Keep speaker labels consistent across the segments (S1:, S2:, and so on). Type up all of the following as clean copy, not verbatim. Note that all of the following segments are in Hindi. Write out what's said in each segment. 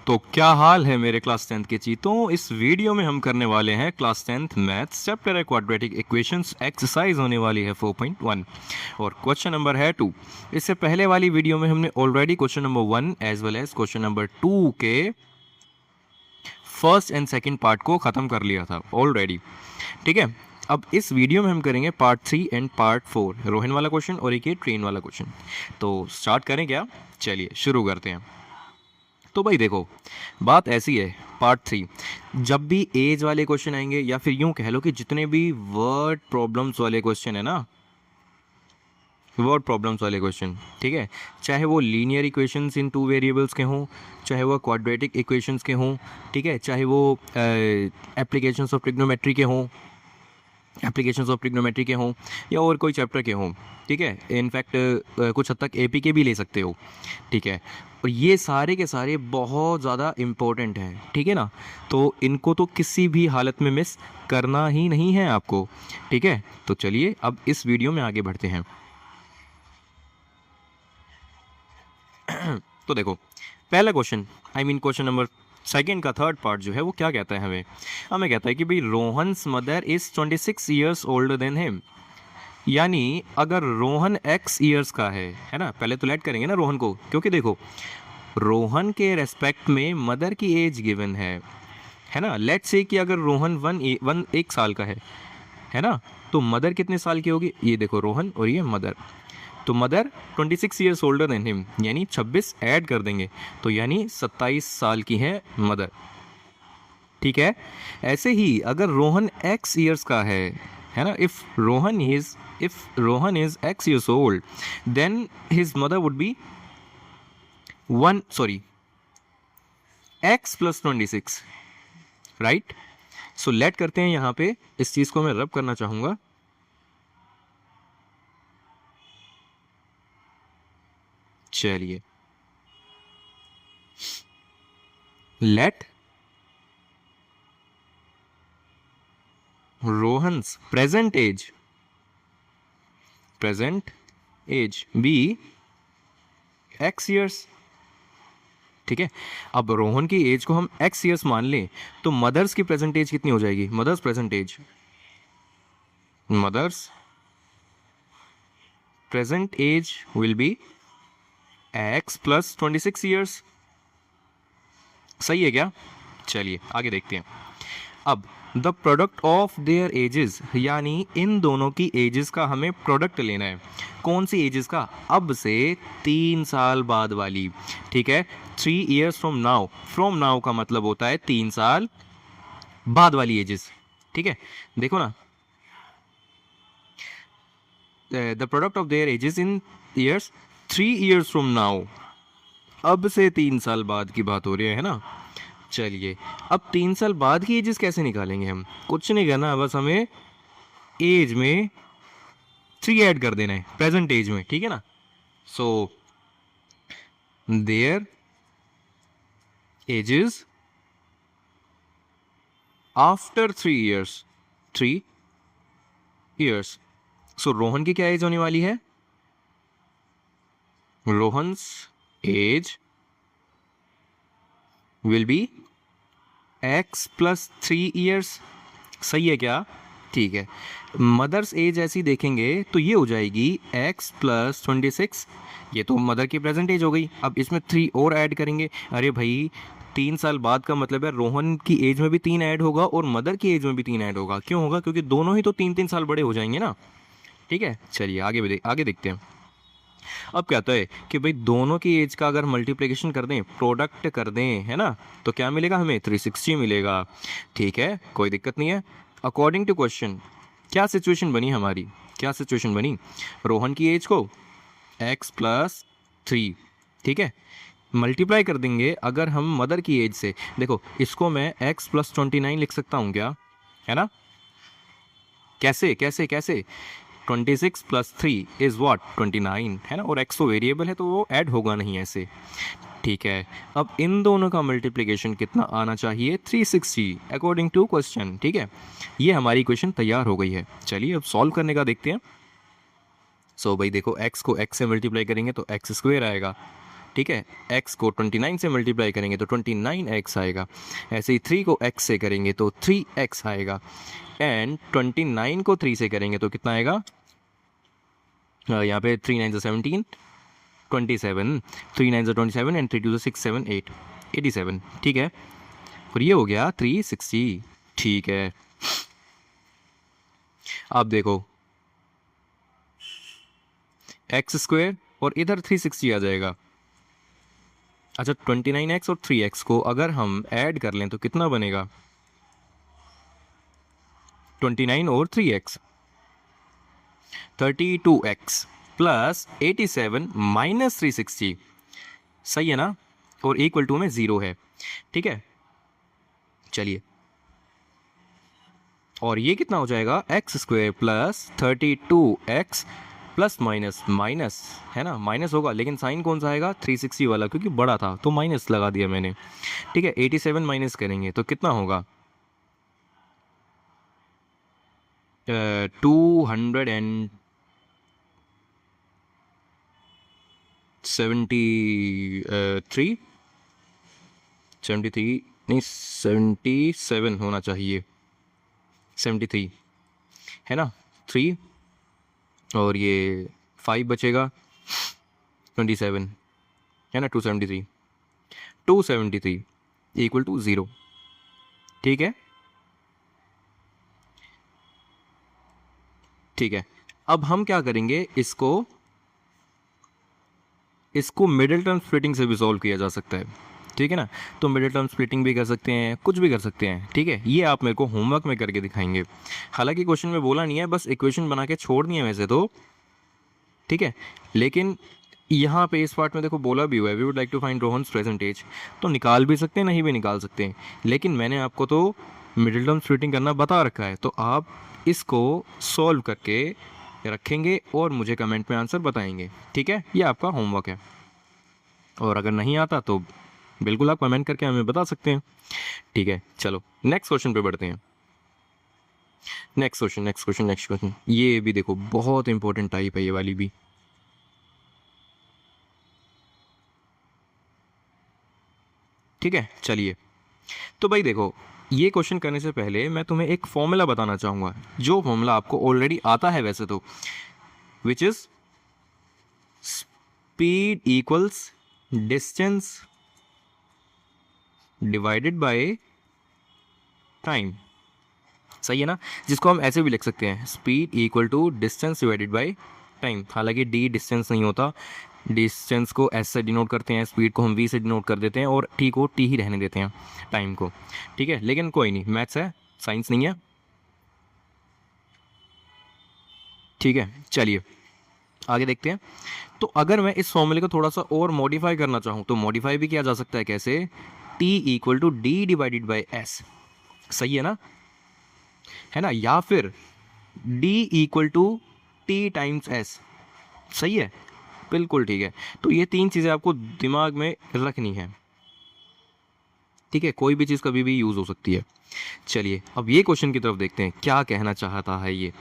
S1: तो क्या हाल है मेरे क्लास 10th के चीतों। इस वीडियो में हम करने वाले हैं क्लास 10th मैथ्स चैप्टर है क्वाड्रेटिक इक्वेशंस। एक्सरसाइज होने वाली है 4.1 और क्वेश्चन नंबर है 2। इससे पहले वाली वीडियो में हमने already question number 1 as well as question number 2 के फर्स्ट एंड सेकंड पार्ट को ख़त्म कर लिया था ऑलरेडी। ठीक है, अब इस वीडियो में हम करेंगे पार्ट 3 एंड पार्ट 4, रोहन वाला क्वेश्चन और एक ये ट्रेन वाला क्वेश्चन। तो स्टार्ट करें क्या? चलिए शुरू करते हैं। तो भाई देखो, बात ऐसी है, पार्ट 3 जब भी एज वाले क्वेश्चन आएंगे या फिर यूं कह लो कि जितने भी वर्ड प्रॉब्लम्स वाले क्वेश्चन है ना, वर्ड प्रॉब्लम्स वाले क्वेश्चन, ठीक है, चाहे वो लीनियर इक्वेशंस इन 2 वेरिएबल्स के हों, चाहे वो क्वाड्रेटिक इक्वेशंस के हों, ठीक है, चाहे वो एप्लीकेशंस ऑफ ट्रिग्नोमेट्री के हों, या और कोई चैप्टर के हों, ठीक है, इनफैक्ट कुछ हद तक एपी के भी ले सकते हो, ठीक है। और ये सारे के सारे बहुत ज़्यादा इम्पोर्टेंट हैं, ठीक है ना। तो इनको तो किसी भी हालत में मिस करना ही नहीं है आपको, ठीक है। तो चलिए अब इस वीडियो में आगे बढ़ते हैं। तो देखो, पहला क्वेश्चन, क्वेश्चन नंबर सेकेंड का थर्ड पार्ट जो है वो क्या कहता है, हमें कहता है कि भाई Rohan's mother is 26 years older than him. यानी अगर रोहन x ईयर्स का है ना, पहले तो लेट करेंगे ना रोहन को, क्योंकि देखो रोहन के रेस्पेक्ट में मदर की एज गिवन है ना। लेट से कि अगर रोहन 1 साल का है ना, तो मदर कितने साल की होगी? ये देखो रोहन और ये मदर, तो mother 26 years older than him, यानी 26 ऐड कर देंगे तो यानी 27 साल की है मदर, ठीक है। ऐसे ही अगर रोहन x ईयर्स का है ना, if Rohan is x years old, then his mother would be x plus 26, right. So let करते हैं, यहाँ पे इस चीज को मैं रब करना चाहूंगा। चलिए, let Rohan's present age be x years, ठीक है। अब रोहन की एज को हम x ईयर्स मान लें तो मदर्स की प्रेजेंट एज कितनी हो जाएगी? Mother's present age will be x plus 26 years. सही है क्या? चलिए आगे देखते हैं। अब the product of their ages, यानी इन दोनों की एजेस का हमें प्रोडक्ट लेना है। कौन सी एजेस का? अब से 3 साल बाद वाली, ठीक है। 3 years फ्रॉम नाउ का मतलब होता है 3 साल बाद वाली एजेस, ठीक है। देखो ना, the product of their edges in years 3 years from now, अब से 3 साल बाद की बात हो रही है ना। चलिए, अब 3 साल बाद की एजेस कैसे निकालेंगे? हम कुछ नहीं करना, बस हमें एज में 3 ऐड कर देना है प्रेजेंट एज में, ठीक है ना। So their ages after 3 years। So Rohan की क्या एज होने वाली है? Rohan's age will be x plus 3 years। सही है क्या? ठीक है। मदर्स एज ऐसी देखेंगे तो ये हो जाएगी x प्लस 26, ये तो मदर की प्रेजेंट एज हो गई। अब इसमें 3 और ऐड करेंगे। अरे भाई, 3 साल बाद का मतलब है रोहन की एज में भी 3 ऐड होगा और मदर की एज में भी 3 ऐड होगा। क्यों होगा? क्योंकि दोनों ही तो 3-3 साल बड़े हो जाएंगे ना, ठीक है। चलिए आगे देखते हैं। अब कहता है कि भाई दोनों की एज का अगर मल्टीप्लिकेशन कर दें, प्रोडक्ट कर दें, है ना, तो क्या मिलेगा हमें? 360 मिलेगा, ठीक है, कोई दिक्कत नहीं है। अकॉर्डिंग टू क्वेश्चन क्या सिचुएशन बनी? रोहन की एज को x प्लस 3, ठीक है, मल्टीप्लाई कर देंगे अगर हम मदर की एज से। देखो, इसको मैं x प्लस 29 लिख सकता हूँ क्या? है ना, कैसे 26 प्लस 3 इज़ व्हाट? 29, है ना, और x तो वेरिएबल है तो वो ऐड होगा नहीं ऐसे, ठीक है। अब इन दोनों का मल्टीप्लिकेशन कितना आना चाहिए? 360 अकॉर्डिंग टू क्वेश्चन, ठीक है। ये हमारी इक्वेशन तैयार हो गई है। चलिए अब सॉल्व करने का देखते हैं। सो भाई देखो, x को x से मल्टीप्लाई करेंगे तो x स्क्वायर आएगा, ठीक है, x को 29 से मल्टीप्लाई करेंगे तो 29x आएगा। ऐसे ही 3 को x से करेंगे तो 3x आएगा। एंड 29 को 3 से करेंगे तो कितना आएगा, यहाँ पे 3 9 17, 27, 3 9 27 एंड 3 2 6 7 8, 87। ठीक है, और ये हो गया 360। ठीक है, अब देखो एक्स स्क्वायर और इधर 360 आ जाएगा। अच्छा, 29x और 3x को अगर हम ऐड कर लें तो कितना बनेगा, 29 और 3x 32x प्लस 87 माइनस 360, सही है ना, और इक्वल टू में 0 है। ठीक है, चलिए, और ये कितना हो जाएगा, x square plus 32x plus minus minus, है ना, माइनस होगा लेकिन साइन कौन सा आएगा, 360 वाला, क्योंकि बड़ा था तो माइनस लगा दिया मैंने। ठीक है, 87 माइनस करेंगे तो कितना होगा, 273 73 नहीं 77 होना चाहिए, 73 है ना, 3 और ये 5 बचेगा, 27 है ना, 273 इक्वल टू 0। ठीक है, ठीक है, अब हम क्या करेंगे, इसको मिडिल टर्म स्प्लिटिंग से भी सॉल्व किया जा सकता है। ठीक है ना, तो मिडिल टर्म स्प्लिटिंग भी कर सकते हैं, कुछ भी कर सकते हैं। ठीक है, ये आप मेरे को होमवर्क में करके दिखाएंगे। हालांकि क्वेश्चन में बोला नहीं है, बस इक्वेशन बना के छोड़ दिए वैसे तो। ठीक है, लेकिन यहाँ पे इस पार्ट में देखो बोला भी हुआ है, we would like to find Rohan's present age, तो निकाल भी सकते हैं, नहीं भी निकाल सकते हैं, लेकिन मैंने आपको तो मिडिल टर्म स्प्लिटिंग करना बता रखा है, तो आप इसको सॉल्व करके रखेंगे और मुझे कमेंट में आंसर बताएंगे। ठीक है, ये आपका होमवर्क है, और अगर नहीं आता तो बिल्कुल आप कमेंट करके हमें बता सकते हैं। ठीक है, चलो नेक्स्ट क्वेश्चन पे बढ़ते हैं। नेक्स्ट क्वेश्चन, ये भी देखो बहुत इंपॉर्टेंट टाइप है ये वाली भी। ठीक है, चलिए, तो भाई देखो, ये क्वेश्चन करने से पहले मैं तुम्हें एक फॉर्मूला बताना चाहूँगा, जो फॉर्मूला आपको ऑलरेडी आता है वैसे तो, which is speed equals distance divided by time. सही है ना, जिसको हम ऐसे भी लिख सकते हैं, speed equal to distance divided by time. हालांकि डी डिस्टेंस नहीं होता, डिस्टेंस को एस से डिनोट करते हैं, स्पीड को हम वी से डिनोट कर देते हैं, और टी को टी ही रहने देते हैं टाइम को। ठीक है, लेकिन कोई नहीं, मैथ्स है, साइंस नहीं है। ठीक है, चलिए आगे देखते हैं। तो अगर मैं इस फॉर्मूले को थोड़ा सा और मॉडिफाई करना चाहूँ तो मॉडिफाई भी किया जा सकता है, कैसे, T equal to D divided by S. सही है ना, है ना, या फिर D equal to T times S. सही है, बिल्कुल ठीक है। तो ये तीन चीज़ें आपको दिमाग में रखनी है। ठीक है, कोई भी चीज़ कभी भी यूज़ हो सकती है। चलिए अब ये क्वेश्चन की तरफ देखते हैं, क्या कहना चाहता है ये।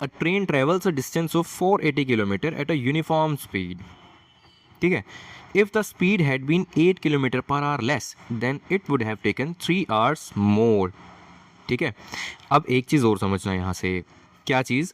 S1: A train travels a distance of 480 kilometre at a uniform speed. ठीक है, if the speed had been 8 kilometre per hour less than it would have taken 3 hours more. ठीक है, अब एक चीज़ और समझना यहाँ से, क्या चीज़,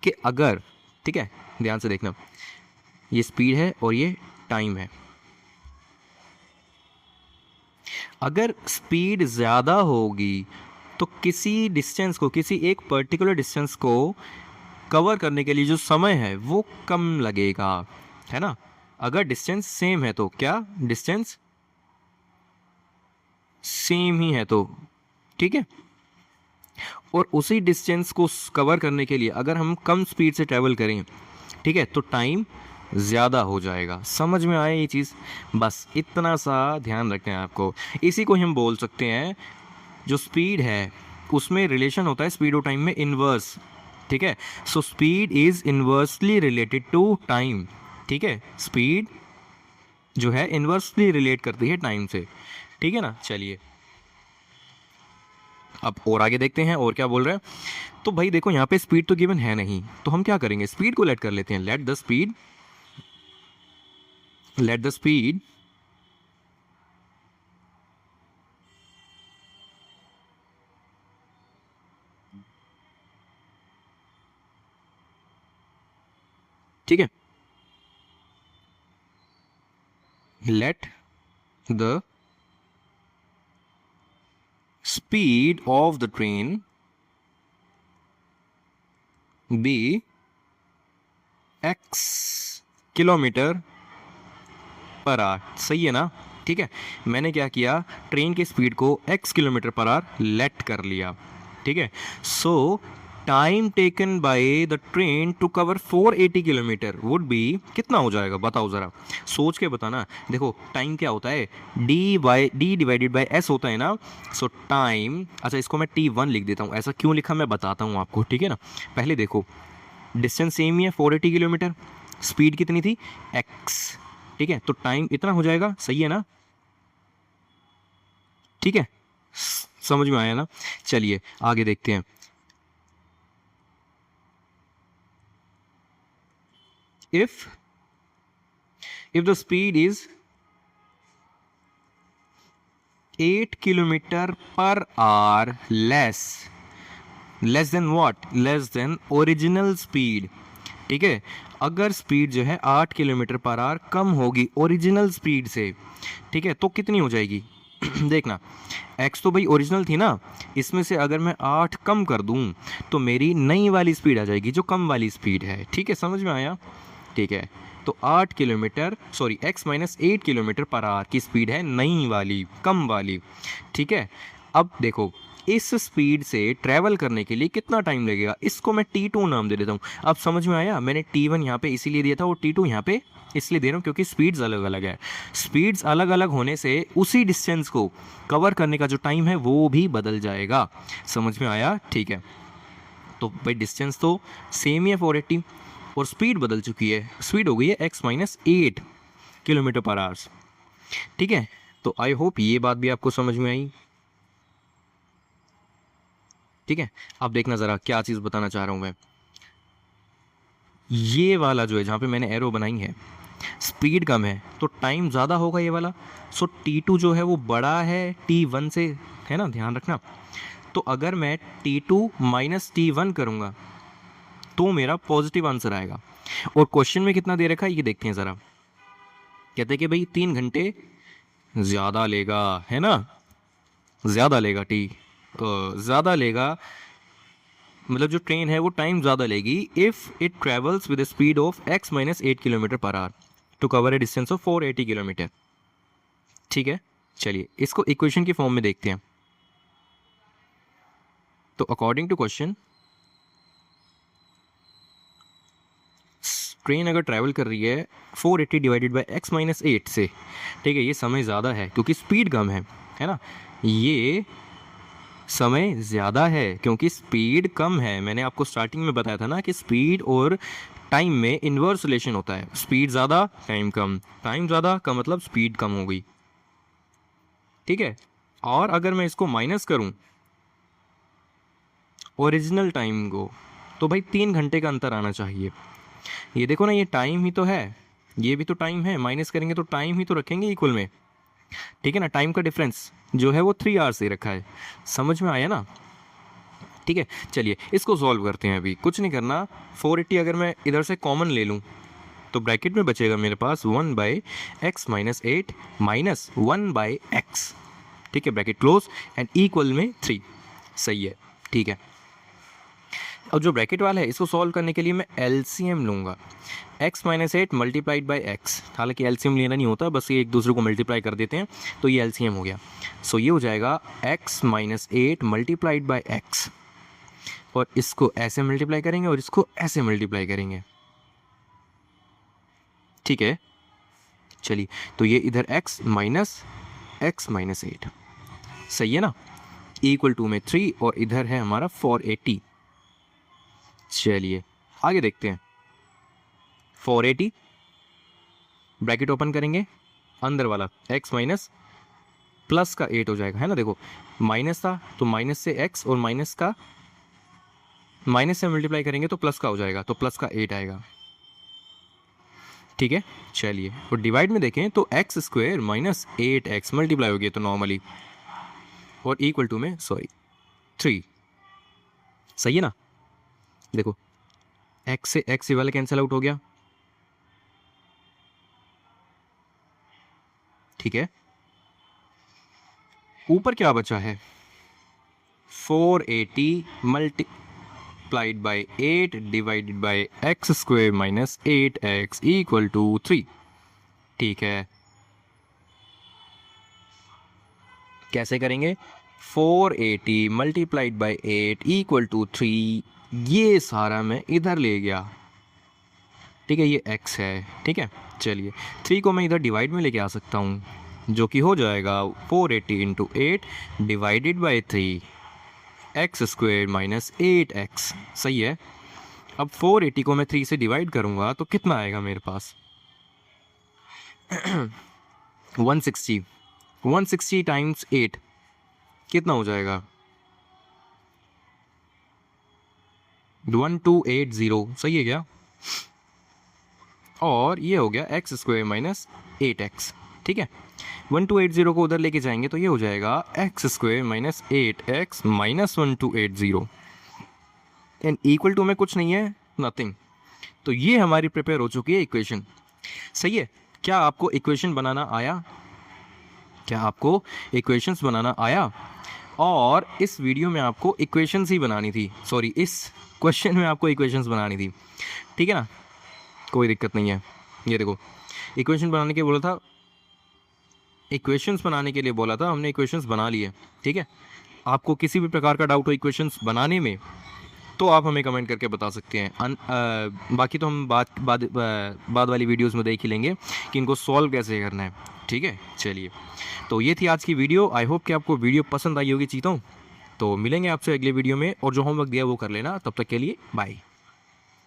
S1: कि अगर, ठीक है ध्यान से देखना, ये स्पीड है और ये टाइम है। अगर स्पीड ज़्यादा होगी तो किसी डिस्टेंस को, किसी एक पर्टिकुलर डिस्टेंस को कवर करने के लिए जो समय है वो कम लगेगा, है ना। अगर डिस्टेंस सेम है तो, क्या डिस्टेंस सेम ही है तो, ठीक है, और उसी डिस्टेंस को कवर करने के लिए अगर हम कम स्पीड से ट्रैवल करें, ठीक है, तो टाइम ज़्यादा हो जाएगा। समझ में आया ये चीज़, बस इतना सा ध्यान रखना है आपको। इसी को हम बोल सकते हैं, जो स्पीड है उसमें रिलेशन होता है स्पीड और टाइम में इन्वर्स। ठीक है, so speed is inversely related to time. ठीक है, स्पीड जो है इन्वर्सली रिलेट करती है टाइम से। ठीक है ना, चलिए अब और आगे देखते हैं और क्या बोल रहे हैं। तो भाई देखो, यहाँ पे स्पीड तो गिवन है नहीं, तो हम क्या करेंगे, स्पीड को लेट कर लेते हैं, let the speed let the speed ठीक है, let the speed of the train be x kilometre per hour. सही है ना? ठीक है, मैंने क्या किया, ट्रेन की स्पीड को x kilometre per hour let कर लिया। ठीक है, so time taken by the train to cover 480 kilometre would be, कितना हो जाएगा बताओ ज़रा, सोच के बताना। देखो टाइम क्या होता है, डी डिवाइडेड बाय एस होता है ना। सो टाइम, अच्छा इसको मैं T1 लिख देता हूँ। ऐसा क्यों लिखा मैं बताता हूँ आपको, ठीक है ना। पहले देखो डिस्टेंस सेम ही है 480 किलोमीटर, स्पीड कितनी थी x, ठीक है, तो टाइम इतना हो जाएगा। सही है ना? ठीक है, समझ में आया ना? चलिए आगे देखते हैं। if the speed is 8 kilometre per hour less then what, less than original speed. ठीक है, अगर स्पीड जो है 8 किलोमीटर पर आवर कम होगी ओरिजिनल स्पीड से, ठीक है, तो कितनी हो जाएगी देखना, x तो भाई ओरिजिनल थी ना, इसमें से अगर मैं 8 कम कर दूं तो मेरी नई वाली स्पीड आ जाएगी जो कम वाली स्पीड है। ठीक है, समझ में आया? ठीक है, तो 8 kilometre sorry x minus 8 kilometre per our की स्पीड है नई वाली, कम वाली। ठीक है, अब देखो इस स्पीड से ट्रैवल करने के लिए कितना टाइम लगेगा, इसको मैं T2 नाम दे देता हूँ। अब समझ में आया? मैंने T1 यहाँ पे इसीलिए दिया था और T2 यहाँ पे इसलिए दे रहा हूँ क्योंकि स्पीड्स अलग अलग है। स्पीड्स अलग अलग होने से उसी डिस्टेंस को कवर करने का जो टाइम है वो भी बदल जाएगा। समझ में आया? ठीक है, तो भाई डिस्टेंस तो सेम ही है 480 और स्पीड बदल चुकी है, स्पीड हो गई है x माइनस 8 किलोमीटर पर आवर्स। ठीक है, तो आई होप ये बात भी आपको समझ में आई। ठीक है, अब देखना ज़रा क्या चीज़ बताना चाह रहा हूँ मैं। ये वाला जो है जहाँ पे मैंने एरो बनाई है, स्पीड कम है तो टाइम ज़्यादा होगा ये वाला। सो T2 जो है वो बड़ा है T1 से, है ना, ध्यान रखना। तो अगर मैं T2 माइनस T1 करूँगा तो मेरा पॉजिटिव आंसर आएगा। और क्वेश्चन में कितना दे रखा है ये देखते हैं ज़रा। कहते हैं कि भाई 3 घंटे ज़्यादा लेगा, है ना, ज़्यादा लेगा ज़्यादा लेगा, मतलब जो ट्रेन है वो टाइम ज़्यादा लेगी if it travels with speed of x minus 8 kilometre per hour to cover a distance of 480 kilometre. ठीक है, चलिए इसको इक्वेशन की फॉर्म में देखते हैं। तो अकॉर्डिंग टू क्वेश्चन, ट्रेन अगर ट्रैवल कर रही है 480 डिवाइडेड बाई x माइनस 8 से, ठीक है, ये समय ज़्यादा है क्योंकि स्पीड कम है ना, ये समय ज़्यादा है क्योंकि स्पीड कम है। मैंने आपको स्टार्टिंग में बताया था ना कि स्पीड और टाइम में इन्वर्स रिलेशन होता है, स्पीड ज़्यादा टाइम कम, टाइम ज़्यादा का मतलब स्पीड कम हो गई। ठीक है, और अगर मैं इसको माइनस करूं ओरिजिनल टाइम को तो भाई 3 घंटे का अंतर आना चाहिए। ये देखो ना, ये टाइम ही तो है, ये भी तो टाइम है, माइनस करेंगे तो टाइम ही तो रखेंगे इक्वल में। ठीक है ना, टाइम का डिफरेंस जो है वो 3 आवर्स से रखा है। समझ में आया ना? ठीक है, चलिए इसको सॉल्व करते हैं। अभी कुछ नहीं करना, 480 अगर मैं इधर से कॉमन ले लूँ तो ब्रैकेट में बचेगा मेरे पास 1 by x minus 8 minus 1 by x. ठीक है, ब्रैकेट क्लोज एंड इक्वल में 3। सही है, ठीक है। अब जो ब्रैकेट वाला है इसको सॉल्व करने के लिए मैं एलसीएम लूँगा, x minus 8 multiplied by x. हालांकि एलसीएम लेना नहीं होता, बस ये एक दूसरे को मल्टीप्लाई कर देते हैं तो ये एलसीएम हो गया। सो ये हो जाएगा x minus 8 multiplied by x, और इसको ऐसे मल्टीप्लाई करेंगे और इसको ऐसे मल्टीप्लाई करेंगे। ठीक है, चलिए तो ये इधर x माइनस 8, सही है ना, इक्वल टू में 3 और इधर है हमारा 480। चलिए आगे देखते हैं। 480 ब्रैकेट ओपन करेंगे, अंदर वाला x माइनस प्लस का 8 हो जाएगा, है ना। देखो माइनस था तो माइनस से x और माइनस का माइनस से मल्टीप्लाई करेंगे तो प्लस का हो जाएगा, तो प्लस का 8 आएगा। ठीक है, चलिए और डिवाइड में देखें तो x square minus 8x multiply हो गया तो नॉर्मली, और इक्वल टू में 3, सही है ना। देखो एक्स से एक्स वाला कैंसिल आउट हो गया, ठीक है। ऊपर क्या बचा है, 480 multiplied by 8 divided by x square minus 8x equal to 3, ठीक है। कैसे करेंगे, 480 मल्टीप्लाइड बाई 8 इक्वल टू 3, ये सारा मैं इधर ले गया, ठीक है, ये x है, ठीक है। चलिए 3 को मैं इधर डिवाइड में लेके आ सकता हूँ, जो कि हो जाएगा 480 into 8 divided by 3 x square minus 8x, सही है। अब 480 को मैं 3 से डिवाइड करूँगा तो कितना आएगा मेरे पास 160 टाइम्स 8 कितना हो जाएगा 1280, सही है क्या। और ये हो गया एक्स स्क्वायर माइनस 8x, ठीक है। 1280 को उधर लेके जाएंगे तो ये हो जाएगा x square minus 8x minus 1280 and equal to में कुछ नहीं है, नथिंग। तो ये हमारी प्रिपेयर हो चुकी है इक्वेशन, सही है। क्या आपको इक्वेशन बनाना आया, क्या आपको इक्वेशंस बनाना आया। और इस वीडियो में आपको इक्वेशंस ही बनानी थी, सॉरी इस क्वेश्चन में आपको इक्वेशंस बनानी थी, ठीक है ना, कोई दिक्कत नहीं है। ये देखो इक्वेशन बनाने के बोला था, इक्वेशंस बनाने के लिए बोला था, हमने इक्वेशंस बना लिए, ठीक है। आपको किसी भी प्रकार का डाउट हो इक्वेशंस बनाने में तो आप हमें कमेंट करके बता सकते हैं। बाकी तो हम बाद वाली वीडियोस में देख ही लेंगे कि इनको सॉल्व कैसे करना है, ठीक है। चलिए तो ये थी आज की वीडियो, आई होप कि आपको वीडियो पसंद आई होगी चीता हूँ। तो मिलेंगे आपसे अगले वीडियो में, और जो होमवर्क दिया वो कर लेना। तब तक के लिए बाय।